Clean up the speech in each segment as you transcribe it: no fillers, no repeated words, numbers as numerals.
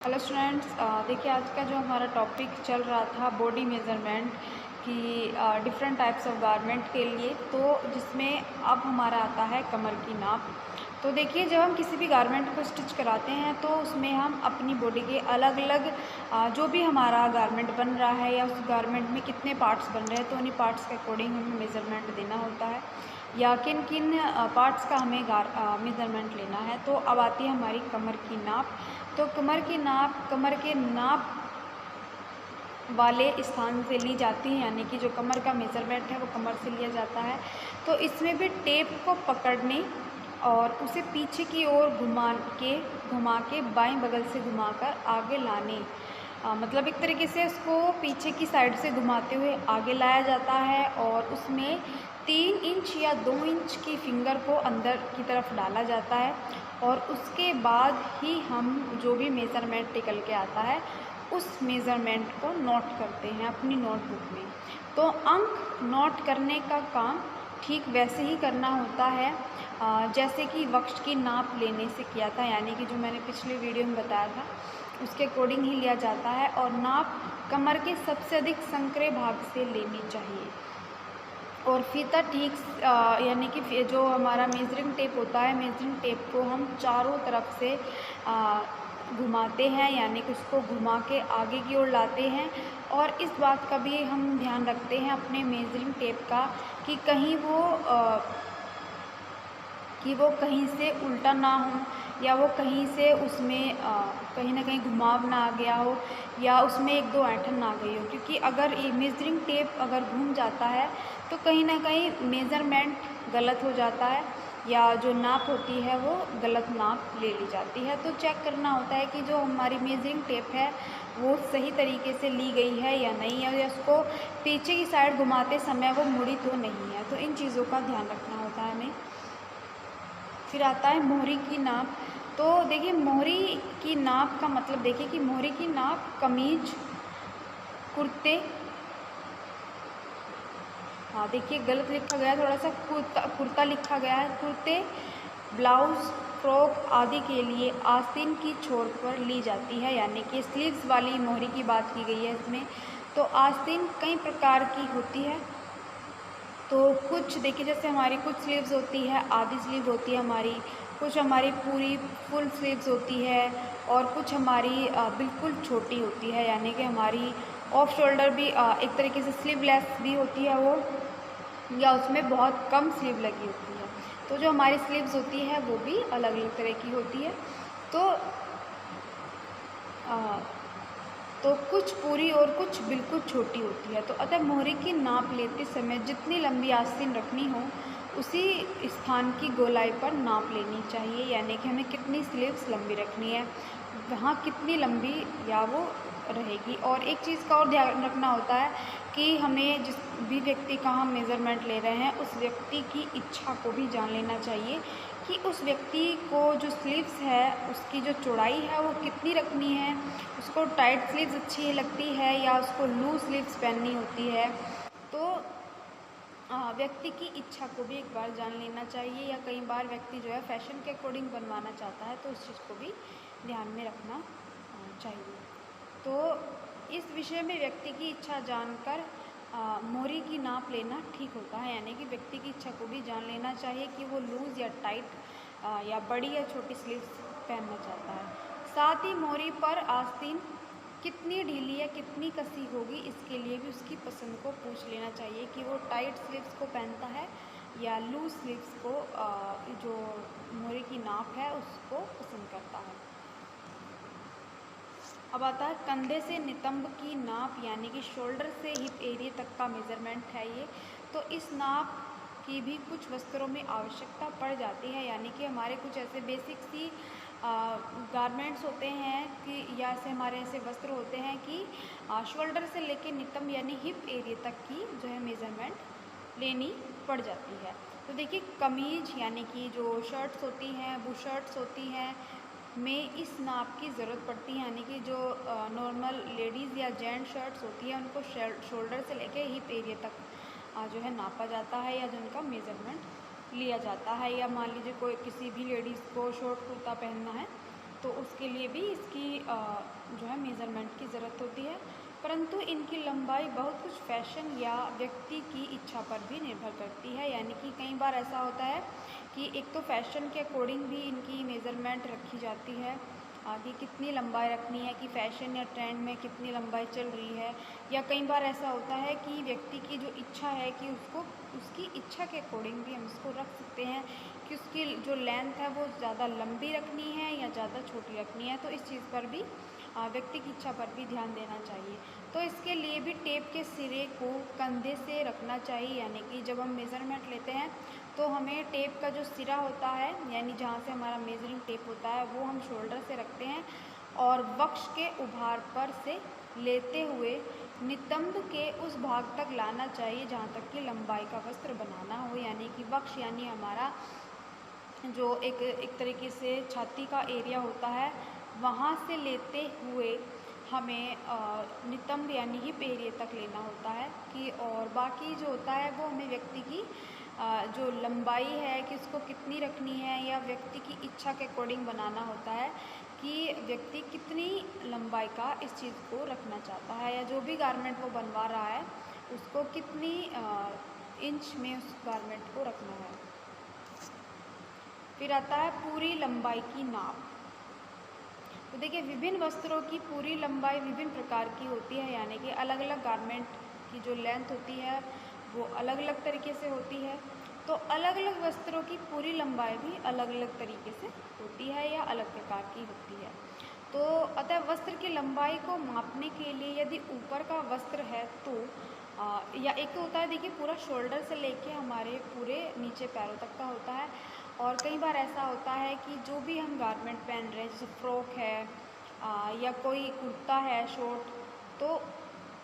Hello students, देखिए आज का जो हमारा टॉपिक चल रहा था बॉडी मेज़रमेंट की डिफरेंट टाइप्स ऑफ गारमेंट के लिए, तो जिसमें अब हमारा आता है कमर की नाप। तो देखिए जब हम किसी भी गारमेंट को स्टिच कराते हैं तो उसमें हम अपनी बॉडी के अलग अलग जो भी हमारा गारमेंट बन रहा है या उस गारमेंट में कितने पार्ट्स बन रहे हैं तो उन्हीं पार्ट्स के अकॉर्डिंग हमें मेज़रमेंट देना होता है या किन किन पार्ट्स का हमें मेज़रमेंट लेना है। तो अब आती है हमारी कमर की नाप। तो कमर के नाप वाले स्थान से ली जाती है, यानी कि जो कमर का मेज़रमेंट है वो कमर से लिया जाता है। तो इसमें भी टेप को पकड़ने और उसे पीछे की ओर घुमा के बाएं बगल से घुमाकर आगे लाने, मतलब एक तरीके से उसको पीछे की साइड से घुमाते हुए आगे लाया जाता है और उसमें 3 इंच या 2 इंच की फिंगर को अंदर की तरफ डाला जाता है और उसके बाद ही हम जो भी मेज़रमेंट निकल के आता है उस मेज़रमेंट को नोट करते हैं अपनी नोटबुक में। तो अंक नोट करने का काम ठीक वैसे ही करना होता है जैसे कि वक्ष की नाप लेने से किया था, यानी कि जो मैंने पिछले वीडियो में बताया था उसके अकॉर्डिंग ही लिया जाता है। और नाप कमर के सबसे अधिक संकरे भाग से लेनी चाहिए और फीता ठीक यानी कि जो हमारा मेजरिंग टेप होता है, मेजरिंग टेप को हम चारों तरफ से घुमाते हैं, यानी कि उसको घुमा के आगे की ओर लाते हैं। और इस बात का भी हम ध्यान रखते हैं अपने मेजरिंग टेप का कि कहीं से उल्टा ना हो या वो कहीं से उसमें कहीं ना कहीं घुमाव ना आ गया हो या उसमें एक दो ऐंठन ना आ गई हो, क्योंकि अगर ये मेजरिंग टेप अगर घूम जाता है तो कहीं ना कहीं मेज़रमेंट गलत हो जाता है या जो नाप होती है वो गलत नाप ले ली जाती है। तो चेक करना होता है कि जो हमारी मेजरिंग टेप है वो सही तरीके से ली गई है या नहीं है, या उसको पीछे की साइड घुमाते समय वो मुड़ी तो नहीं है। तो इन चीज़ों का ध्यान रखना होता है हमें। फिर आता है मोहरी की नाप। तो देखिए मोहरी की नाप का मतलब देखिए कि मोहरी की नाप कमीज, कुर्ते, हाँ देखिए गलत लिखा गया है, थोड़ा सा कुर्ता लिखा गया है। कुर्ते, ब्लाउज, फ्रॉक आदि के लिए आस्तीन की छोर पर ली जाती है, यानी कि स्लीव्स वाली मोहरी की बात की गई है इसमें। तो आस्तीन कई प्रकार की होती है। तो कुछ देखिए जैसे हमारी कुछ स्लीव्स होती है, आधी स्लीव होती है हमारी, कुछ हमारी पूरी फुल स्लीव्स होती है और कुछ हमारी बिल्कुल छोटी होती है, यानी कि हमारी ऑफ शोल्डर भी एक तरीके से स्लीवलेस भी होती है वो, या उसमें बहुत कम स्लीव लगी होती है। तो जो हमारी स्लीव्स होती है वो भी अलग अलग तरह की होती है। तो आ, तो कुछ पूरी और कुछ बिल्कुल छोटी होती है। तो अतः मोहरी की नाप लेते समय जितनी लंबी आस्तीन रखनी हो उसी स्थान की गोलाई पर नाप लेनी चाहिए, यानी कि हमें कितनी स्लीव्स लंबी रखनी है वहाँ कितनी लंबी या वो रहेगी। और एक चीज़ का और ध्यान रखना होता है कि हमें जिस भी व्यक्ति का हम मेज़रमेंट ले रहे हैं उस व्यक्ति की इच्छा को भी जान लेना चाहिए कि उस व्यक्ति को जो स्लीव्स है उसकी जो चौड़ाई है वो कितनी रखनी है, उसको टाइट स्लीव्स अच्छी लगती है या उसको लूज स्लीव्स पहननी होती है। तो व्यक्ति की इच्छा को भी एक बार जान लेना चाहिए, या कई बार व्यक्ति जो है फैशन के अकॉर्डिंग बनवाना चाहता है तो उस चीज़ को भी ध्यान में रखना चाहिए। तो इस विषय में व्यक्ति की इच्छा जानकर मोहरी की नाप लेना ठीक होता है, यानी कि व्यक्ति की इच्छा को भी जान लेना चाहिए कि वो लूज़ या टाइट या बड़ी या छोटी स्लीव्स पहनना चाहता है। साथ ही मोहरी पर आस्तीन कितनी ढीली या कितनी कसी होगी इसके लिए भी उसकी पसंद को पूछ लेना चाहिए कि वो टाइट स्लीव्स को पहनता है या लूज स्लीव्स को, जो मोहरी की नाप है उसको पसंद करता है। अब आता है कंधे से नितंब की नाप, यानी कि शोल्डर से हिप एरिया तक का मेज़रमेंट है ये। तो इस नाप की भी कुछ वस्त्रों में आवश्यकता पड़ जाती है, यानी कि हमारे कुछ ऐसे बेसिक सी गारमेंट्स होते हैं कि या ऐसे हमारे ऐसे वस्त्र होते हैं कि शोल्डर से लेके नितंब यानी हिप एरिया तक की जो है मेज़रमेंट लेनी पड़ जाती है। तो देखिए कमीज यानी कि जो शर्ट्स होती हैं, बुशर्ट्स होती हैं में इस नाप की ज़रूरत पड़ती है, यानी कि जो नॉर्मल लेडीज़ या जेंट्स शर्ट्स होती है उनको शोल्डर से लेके हिप एरिया तक जो है नापा जाता है या जो उनका मेज़रमेंट लिया जाता है। या मान लीजिए कोई किसी भी लेडीज़ को शॉर्ट कुर्ता पहनना है तो उसके लिए भी इसकी जो है मेज़रमेंट की ज़रूरत होती है। परंतु इनकी लंबाई बहुत कुछ फ़ैशन या व्यक्ति की इच्छा पर भी निर्भर करती है। यानी कि कई बार ऐसा होता है कि एक तो फ़ैशन के अकॉर्डिंग भी इनकी मेज़रमेंट रखी जाती है कि कितनी लंबाई रखनी है, कि फ़ैशन या ट्रेंड में कितनी लंबाई चल रही है। या कई बार ऐसा होता है कि व्यक्ति की जो इच्छा है कि उसको उसकी इच्छा के अकॉर्डिंग भी हम इसको रख सकते हैं कि उसकी जो लेंथ है वो ज़्यादा लंबी रखनी है या ज़्यादा छोटी रखनी है। तो इस चीज़ पर भी व्यक्ति की इच्छा पर भी ध्यान देना चाहिए। तो इसके लिए भी टेप के सिरे को कंधे से रखना चाहिए। यानी कि जब हम मेज़रमेंट लेते हैं तो हमें टेप का जो सिरा होता है, यानी जहाँ से हमारा मेजरिंग टेप होता है, वो हम शोल्डर से रखते हैं और वक्ष के उभार पर से लेते हुए नितंब के उस भाग तक लाना चाहिए जहाँ तक कि लंबाई का वस्त्र बनाना हो। यानी कि वक्ष यानी हमारा जो एक तरीके से छाती का एरिया होता है, वहाँ से लेते हुए हमें नितंब यानी हिप एरिया तक लेना होता है कि और बाकी जो होता है वो हमें व्यक्ति की जो लंबाई है कि उसको कितनी रखनी है या व्यक्ति की इच्छा के अकॉर्डिंग बनाना होता है कि व्यक्ति कितनी लंबाई का इस चीज़ को रखना चाहता है या जो भी गारमेंट वो बनवा रहा है उसको कितनी इंच में उस गारमेंट को रखना है। फिर आता है पूरी लंबाई की नाप। तो देखिए विभिन्न वस्त्रों की पूरी लंबाई विभिन्न प्रकार की होती है। यानी कि अलग अलग गारमेंट की जो लेंथ होती है वो अलग अलग तरीके से होती है। तो अलग अलग वस्त्रों की पूरी लंबाई भी अलग अलग तरीके से होती है या अलग प्रकार की होती है। तो अतः वस्त्र की लंबाई को मापने के लिए यदि ऊपर का वस्त्र है तो या एक तो होता है देखिए पूरा शोल्डर से लेके हमारे पूरे नीचे पैरों तक का होता है। और कई बार ऐसा होता है कि जो भी हम गारमेंट पहन रहे हैं जैसे फ्रॉक है या कोई कुर्ता है शॉर्ट, तो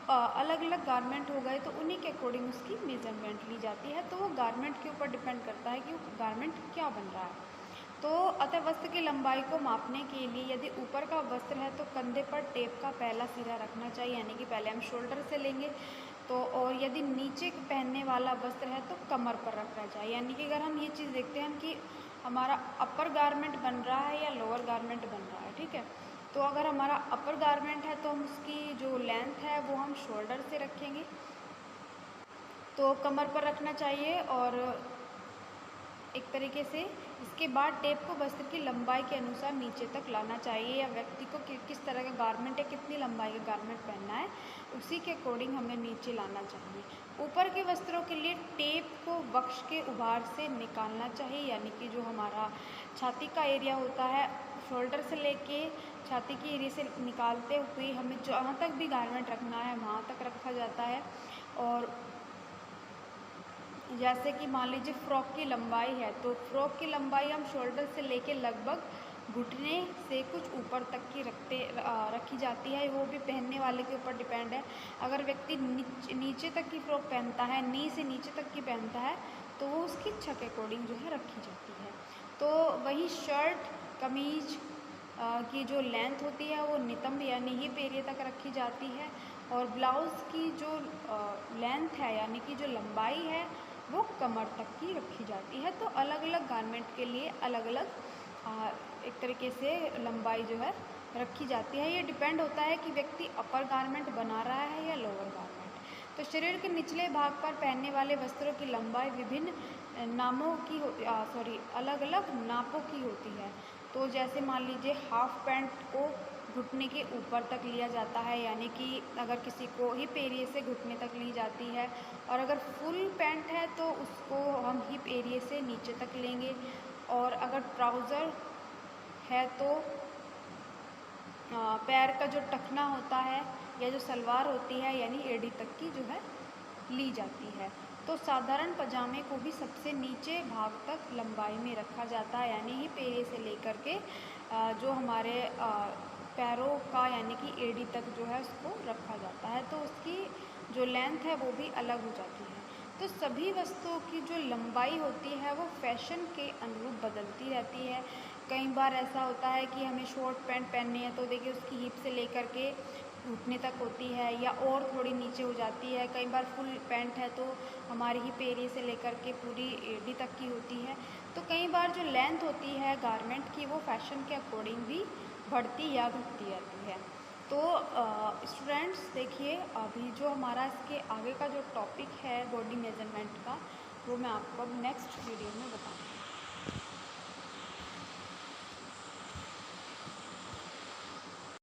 अलग अलग गारमेंट हो गए तो उन्हीं के अकॉर्डिंग उसकी मेज़रमेंट ली जाती है। तो वो गारमेंट के ऊपर डिपेंड करता है कि वो गारमेंट क्या बन रहा है। तो अतः वस्त्र की लंबाई को मापने के लिए यदि ऊपर का वस्त्र है तो कंधे पर टेप का पहला सिरा रखना चाहिए। यानी कि पहले हम शोल्डर से लेंगे तो, और यदि नीचे पहनने वाला वस्त्र है तो कमर पर रखना चाहिए। यानी कि अगर हम ये चीज़ देखते हैं कि हमारा अपर गारमेंट बन रहा है या लोअर गारमेंट बन रहा है, ठीक है। तो अगर हमारा अपर गारमेंट है तो हम उसकी जो लेंथ है वो हम शोल्डर से रखेंगे, तो कमर पर रखना चाहिए। और एक तरीके से इसके बाद टेप को वस्त्र की लंबाई के अनुसार नीचे तक लाना चाहिए या व्यक्ति को किस तरह का गारमेंट है, कितनी लंबाई का गारमेंट पहनना है, उसी के अकॉर्डिंग हमें नीचे लाना चाहिए। ऊपर के वस्त्रों के लिए टेप को वक्ष के उभार से निकालना चाहिए। यानी कि जो हमारा छाती का एरिया होता है शोल्डर से लेके छाती के एरिया से निकालते हुए हमें जहाँ तक भी गारमेंट रखना है वहाँ तक रखा जाता है। और जैसे कि मान लीजिए फ्रॉक की लंबाई है तो फ्रॉक की लंबाई हम शोल्डर से लेके लगभग घुटने से कुछ ऊपर तक की रखी जाती है। वो भी पहनने वाले के ऊपर डिपेंड है। अगर व्यक्ति नीचे तक की फ्रॉक पहनता है, नी से नीचे तक की पहनता है, तो वो उसकी इच्छा के अकॉर्डिंग जो है रखी जाती है। तो वही शर्ट कमीज की जो लेंथ होती है वो नितंब यानी हिप एरिया तक रखी जाती है। और ब्लाउज़ की जो लेंथ है यानी कि जो लंबाई है वो कमर तक की रखी जाती है। तो अलग अलग गारमेंट के लिए अलग अलग एक तरीके से लंबाई जो है रखी जाती है। ये डिपेंड होता है कि व्यक्ति अपर गारमेंट बना रहा है या लोअर गारमेंट। तो शरीर के निचले भाग पर पहनने वाले वस्त्रों की लंबाई विभिन्न नामों की अलग अलग नापों की होती है। तो जैसे मान लीजिए हाफ पैंट को घुटने के ऊपर तक लिया जाता है, यानी कि अगर किसी को हिप एरिया से घुटने तक ली जाती है। और अगर फुल पैंट है तो उसको हम हिप एरिया से नीचे तक लेंगे। और अगर ट्राउज़र है तो पैर का जो टखना होता है या जो सलवार होती है यानी एड़ी तक की जो है ली जाती है। तो साधारण पजामे को भी सबसे नीचे भाग तक लंबाई में रखा जाता है, यानी हिप एरिया से लेकर के जो हमारे पैरों का यानी कि एड़ी तक जो है उसको रखा जाता है। तो उसकी जो लेंथ है वो भी अलग हो जाती है। तो सभी वस्तुओं की जो लंबाई होती है वो फैशन के अनुरूप बदलती रहती है। कई बार ऐसा होता है कि हमें शॉर्ट पैंट पहननी है तो देखिए उसकी हिप से लेकर के घुटने तक होती है या और थोड़ी नीचे हो जाती है। कई बार फुल पैंट है तो हमारी हिप एरिया से लेकर के पूरी एड़ी तक की होती है। तो कई बार जो लेंथ होती है गारमेंट की वो फैशन के अकॉर्डिंग भी बढ़ती या घटती रहती है। तो स्टूडेंट्स देखिए, अभी जो हमारा इसके आगे का जो टॉपिक है बॉडी मेजरमेंट का, वो मैं आपको अब नेक्स्ट वीडियो में बताऊँगी।